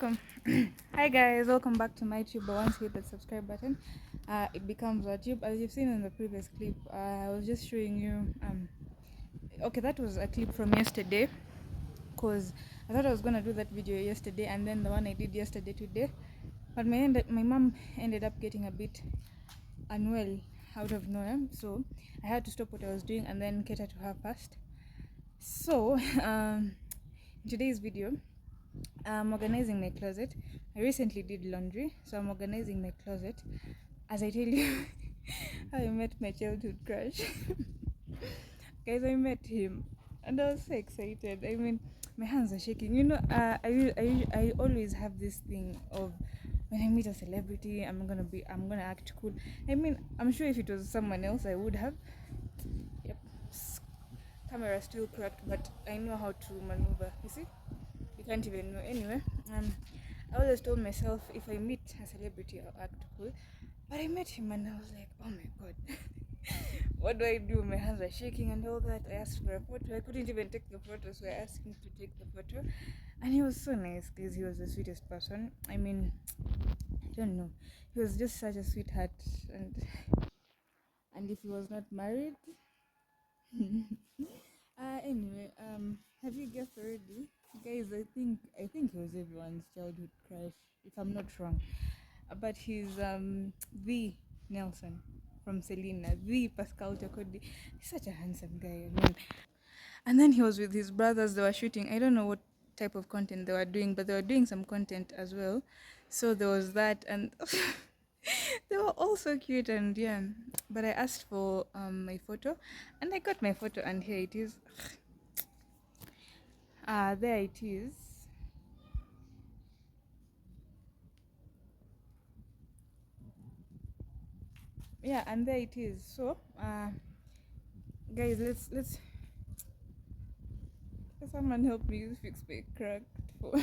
welcome. Hi guys, welcome back to my tube. Once you hit the subscribe button, it becomes a tube. As you've seen in the previous clip, I was just showing you. Okay, that was a clip from yesterday, cause I thought I was gonna do that video yesterday, and then the one I did yesterday today, but my mom ended up getting a bit unwell out of nowhere, so I had to stop what I was doing and then cater to her first. So, in today's video, I'm organizing my closet. I recently did laundry, so I'm organizing my closet. As I tell you, I met my childhood crush. Guys, I met him and I was so excited. I mean, my hands are shaking. I always have this thing of when I meet a celebrity, I'm gonna act cool. I mean, I'm sure if it was someone else, I would have. Yep, camera still cracked, but I know how to maneuver. You see? You can't even know. Anyway, I always told myself if I meet a celebrity, I'll act cool. But I met him and I was like, oh my god, what do I do? My hands are shaking and all that. I asked for a photo. I couldn't even take the photo, so I asked him to take the photo. And he was so nice because he was the sweetest person. I mean, I don't know. He was just such a sweetheart. And if he was not married, anyway, have you guessed already, guys? I think he was everyone's childhood crush, if I'm not wrong. But he's the Nelson from Selena, the Pascal Tokodi. He's such a handsome guy. I mean, and then he was with his brothers. They were shooting. I don't know what type of content they were doing, but they were doing some content as well. So there was that, and they were all so cute. And yeah, but I asked for my photo, and I got my photo, and here it is. There it is. Yeah, and there it is. So guys, let's someone help me fix my cracked phone.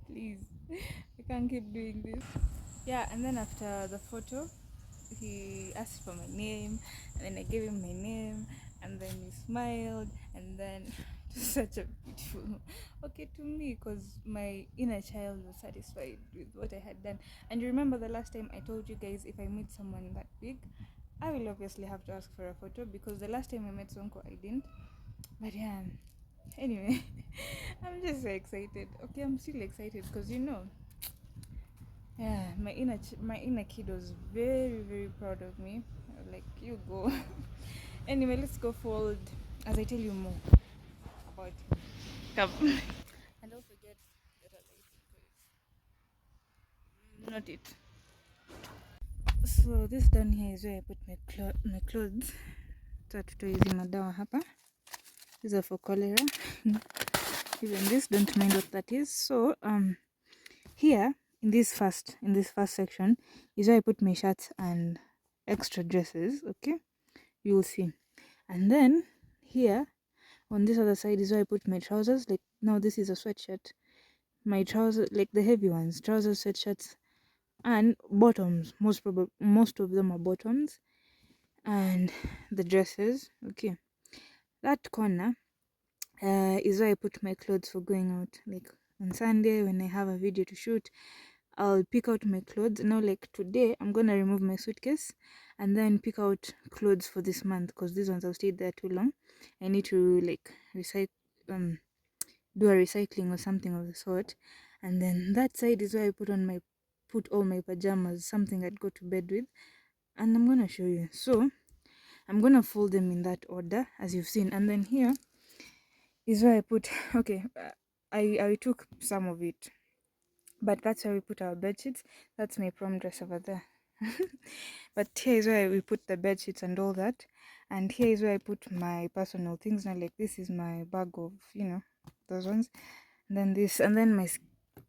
Please, I can't keep doing this. Yeah, and then after the photo, he asked for my name, and then I gave him my name, and then he smiled, and then just such a beautiful. Okay, to me, because my inner child was satisfied with what I had done. And you remember the last time I told you guys, if I meet someone that big, I will obviously have to ask for a photo, because the last time I met Sonko, I didn't. But yeah, anyway, I'm just so excited. Okay, I'm still excited because yeah, my inner kid was very very proud of me. Like, you go. Anyway, let's go forward as I tell you more about him. Come. And don't forget that I like because not it. So this down here is where I put my clothes. Tutatoizi madawa hapa. These are for cholera. Even this, don't mind what that is. So here in this first section is where I put my shirts and extra dresses. Okay, you'll see. And then here on this other side is where I put my trousers. Like, now this is a sweatshirt. My trousers, like the heavy ones, trousers, sweatshirts, and bottoms. Most of them are bottoms, and the dresses. Okay, that corner is where I put my clothes for going out. Like on Sunday when I have a video to shoot, I'll pick out my clothes. Now, like today, I'm gonna remove my suitcase and then pick out clothes for this month, because these ones have stayed there too long. I need to like recycle, do a recycling or something of the sort. And then that side is where I put all my pajamas, something I'd go to bed with, and I'm gonna show you. So I'm gonna fold them in that order as you've seen. And then here is where I put. Okay, I took some of it, but that's where we put our bed sheets. That's my prom dress over there. But here is where we put the bed sheets and all that, and here is where I put my personal things. Now, like, this is my bag of those ones, and then this, and then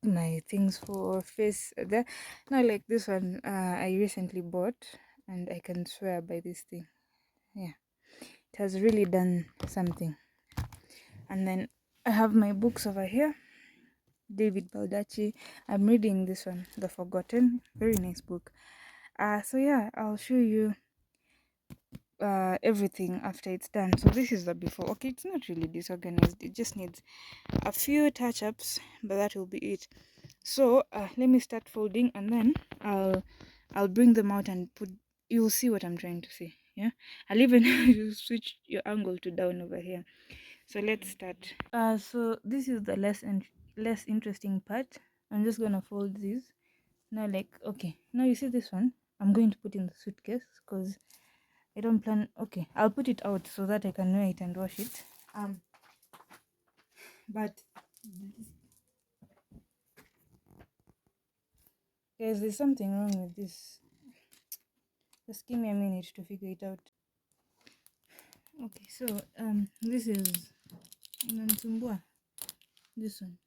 my things for face there. Now, like this one, I recently bought, and I can swear by this thing. Yeah, it has really done something. And then I have my books over here. David Baldacci. I'm reading this one, The Forgotten. Very nice book. So yeah, I'll show you everything after it's done. So this is the before. Okay, it's not really disorganized. It just needs a few touch-ups, but that will be it. So let me start folding, and then I'll bring them out and put. You'll see what I'm trying to say. Yeah, I'll even switch your angle to down over here. So let's start. So this is the less interesting part. I'm just gonna fold these now. Like, okay, now you see this one. I'm going to put in the suitcase because I don't plan. Okay, I'll put it out so that I can wear it and wash it. But guys, there's something wrong with this. Just give me a minute to figure it out. Okay, so this is inanisumbua, this one.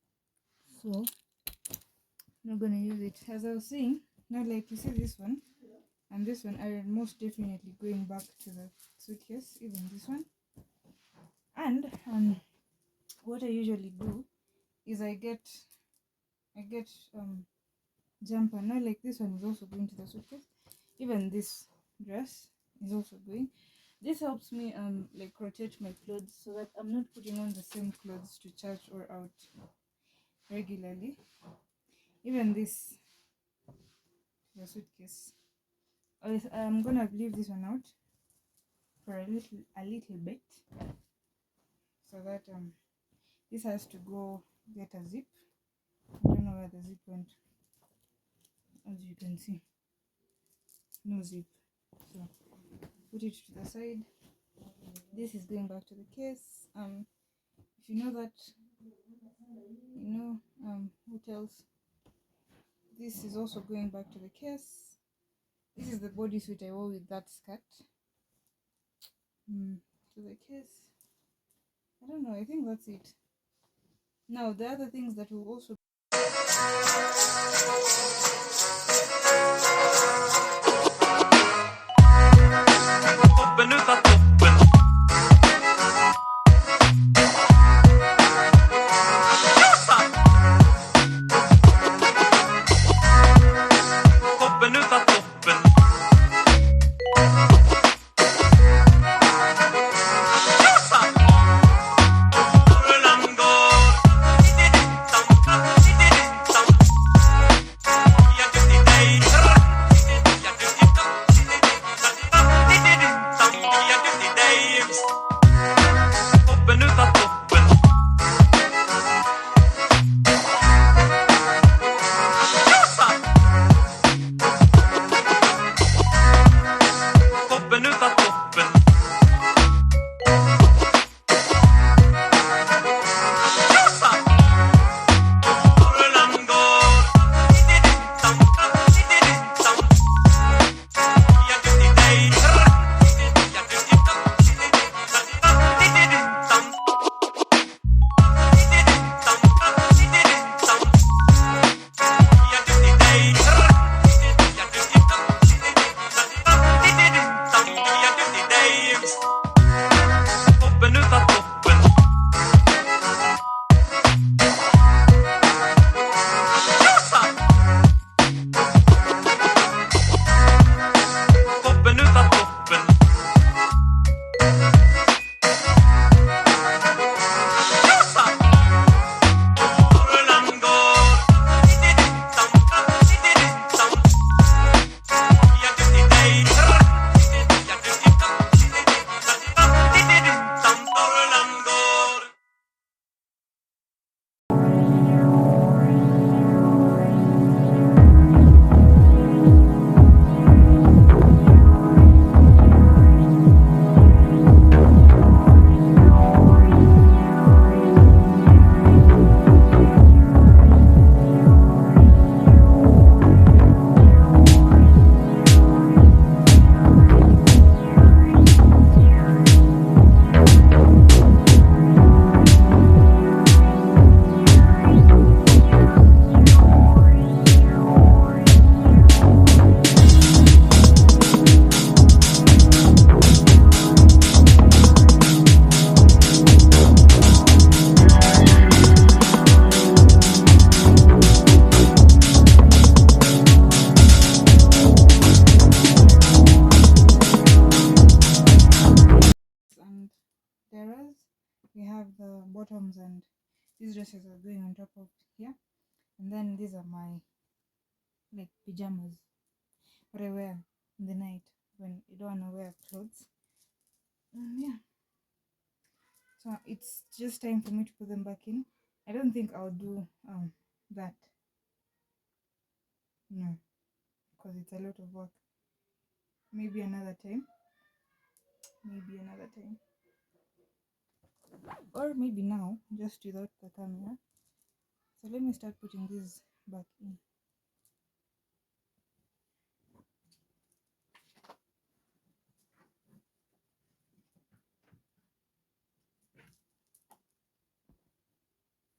So I'm not gonna use it. As I was saying, now like you see this one and this one are most definitely going back to the suitcase, even this one. And what I usually do is I get jumper. Now like this one is also going to the suitcase. Even this dress is also going. This helps me like rotate my clothes so that I'm not putting on the same clothes to church or out regularly. Even this, the suitcase. I'm gonna leave this one out for a little bit, so that this has to go get a zip. I don't know where the zip went. As you can see, no zip. So put it to the side. This is going back to the case. If you know that, you know what else? This is also going back to the case. This is the bodysuit I wore with that skirt. To the case. I don't know, I think that's it. Now the other things that will also we have the bottoms, and these dresses are going on top of here, And then these are my like pajamas, what I wear in the night when you don't want to wear clothes. Yeah, so it's just time for me to put them back in. I don't think I'll do that, no, because it's a lot of work. Maybe another time, or maybe now, just without the camera. So let me start putting this back in.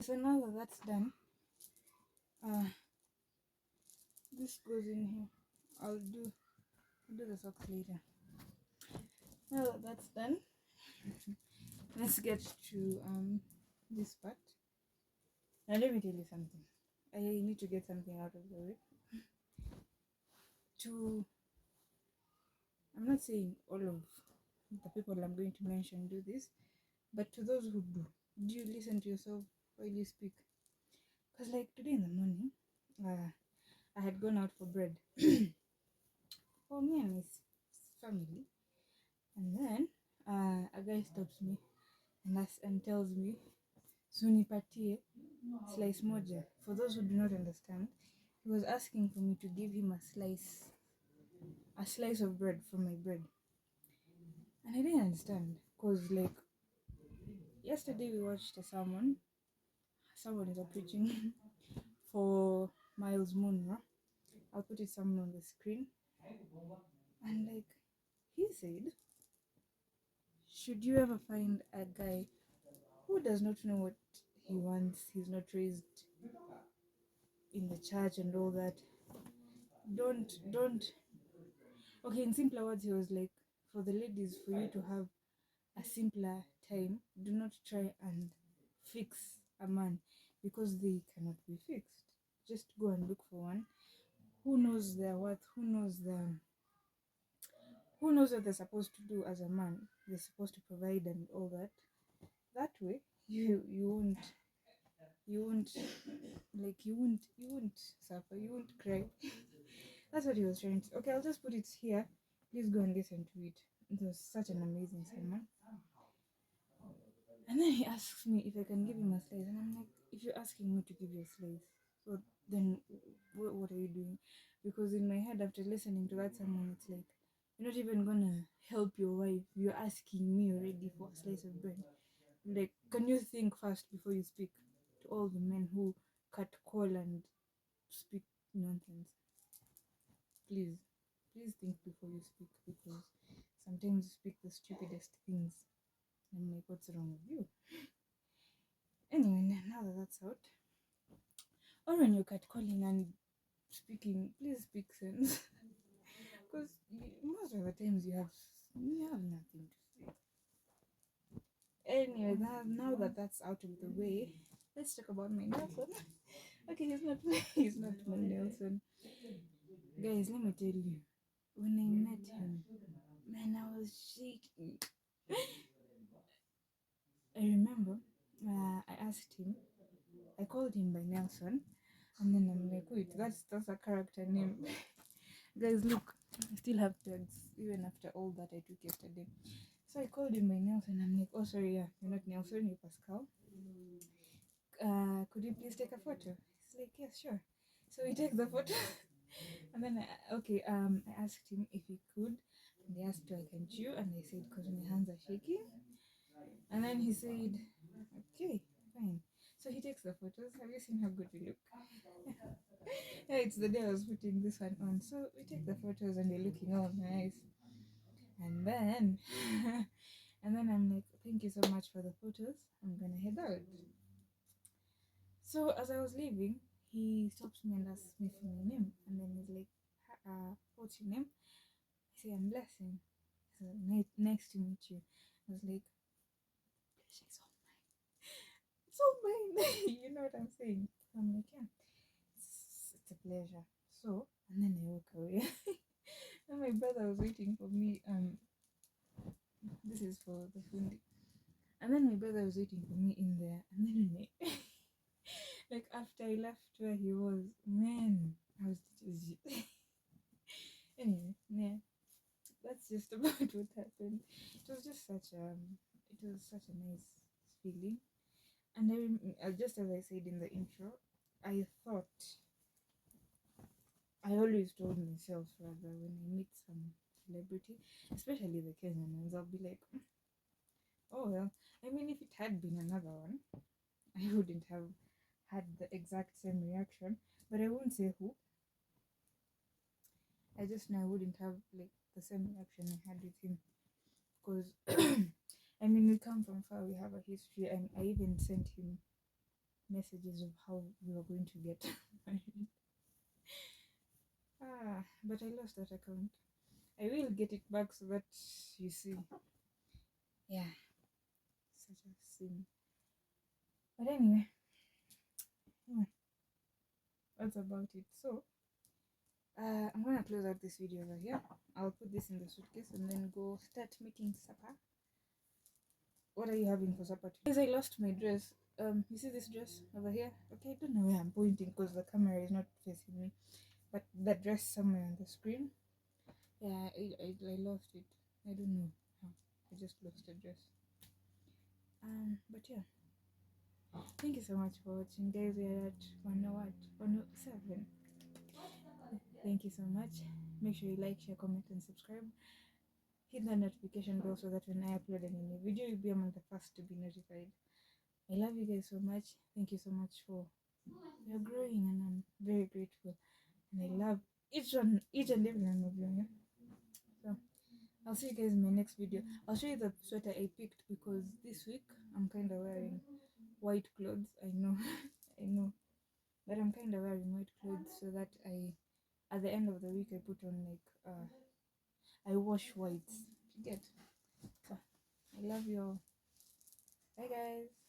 So now that that's done, this goes in here. I'll do the socks later. Now that that's done, let's get to this part. Now let me tell you something. I need to get something out of the way. I'm not saying all of the people I'm going to mention do this, but to those who do you listen to yourself while you speak? Because like today in the morning, I had gone out for bread for me and my family, and then a guy stops me and tells me, "Sunipatie slice moja." For those who do not understand, he was asking for me to give him a slice of bread from my bread, and I didn't understand because like yesterday we watched a sermon. Someone is preaching for Miles Munro. I'll put it somewhere on the screen. And like he said, should you ever find a guy who does not know what he wants, he's not raised in the church and all that, don't okay, in simpler words, he was like, for the ladies, for you to have a simpler time, do not try and fix a man because they cannot be fixed. Just go and look for one who knows their worth, who knows what they're supposed to do as a man. They're supposed to provide and all that. That way, you won't you won't suffer, you won't cry. That's what he was trying to. Okay, I'll just put it here. Please go and listen to it. It was such an amazing sermon. And then he asks me if I can give him a slice, and I'm like, if you're asking me to give you a slice, so then what are you doing? Because in my head, after listening to that sermon, it's like you're not even gonna help your wife. You're asking me already for a slice of bread. Like, can you think first before you speak? To all the men who cut call and speak nonsense, please, please think before you speak, because sometimes you speak the stupidest things. I'm like, what's wrong with you? Anyway, now that that's out, or when you're catcalling and speaking, please speak sense. Because most of the times you have nothing to say. Anyway, now that that's out of the way, let's talk about my Nelson. Okay, he's not my Nelson. Guys, let me tell you, when I met him, man, I was shaking. I remember I asked him, I called him by Nelson, and then I'm like, wait, that's a character name. Guys, look, I still have tags even after all that I took yesterday. So I called him by Nelson. I'm like, oh sorry, yeah, you're not Nelson, you're Pascal. Could you please take a photo? He's like, yes, sure. So we take the photo, and then I asked him if he could, and they asked, do I can chew? And I said, because my hands are shaking. And then he said, okay, fine. So he takes the photos. Have you seen how good we look? Yeah, it's the day I was putting this one on. So we take the photos and they're looking all nice. And then I'm like, thank you so much for the photos. I'm gonna head out. So as I was leaving, he stops me and asks me for my name. And then he's like, what's your name? I say, I'm Blessing. So nice to meet you. I was like, pleasure's all mine. It's all mine. You know what I'm saying? I'm like, yeah, it's a pleasure. So, and then I walk away. And my brother was waiting for me. This is for the fundi. And then my brother was waiting for me in there. And then Like after I left where he was, man, I was just anyway, yeah. That's just about what happened. It was just it was such a nice feeling. And just as I said in the intro, I thought, I always told myself rather, when I meet some celebrity, especially the Kenyan ones, I'll be like, oh well. I mean, if it had been another one, I wouldn't have had the exact same reaction, but I won't say who. I just know I wouldn't have like the same reaction I had with him, because I mean, we come from far, we have a history, and I even sent him messages of how we were going to get married. But I lost that account. I will get it back so that you see. Yeah, such a sin. But anyway, yeah, that's about it. So, I'm gonna close out this video over here. I'll put this in the suitcase and then go start making supper. What are you having for supper today? Guys, I lost my dress. You see this dress over here? Okay, I don't know where I'm pointing because the camera is not facing me. But the dress somewhere on the screen. Yeah, I lost it. I don't know how. I just lost the dress. But yeah. Thank you so much for watching, guys. We are at 107. Thank you so much. Make sure you like, share, comment, and subscribe. Hit the notification bell so that when I upload any new video, you'll be among the first to be notified. I love you guys so much. Thank you so much for you're growing, and I'm very grateful. And I love each and every one of you. Yeah? So I'll see you guys in my next video. I'll show you the sweater I picked because this week I'm kind of wearing white clothes. I know, I know, but I'm kind of wearing white clothes so that at the end of the week, I put on like I wash whites. You get? So I love you all. Bye, guys.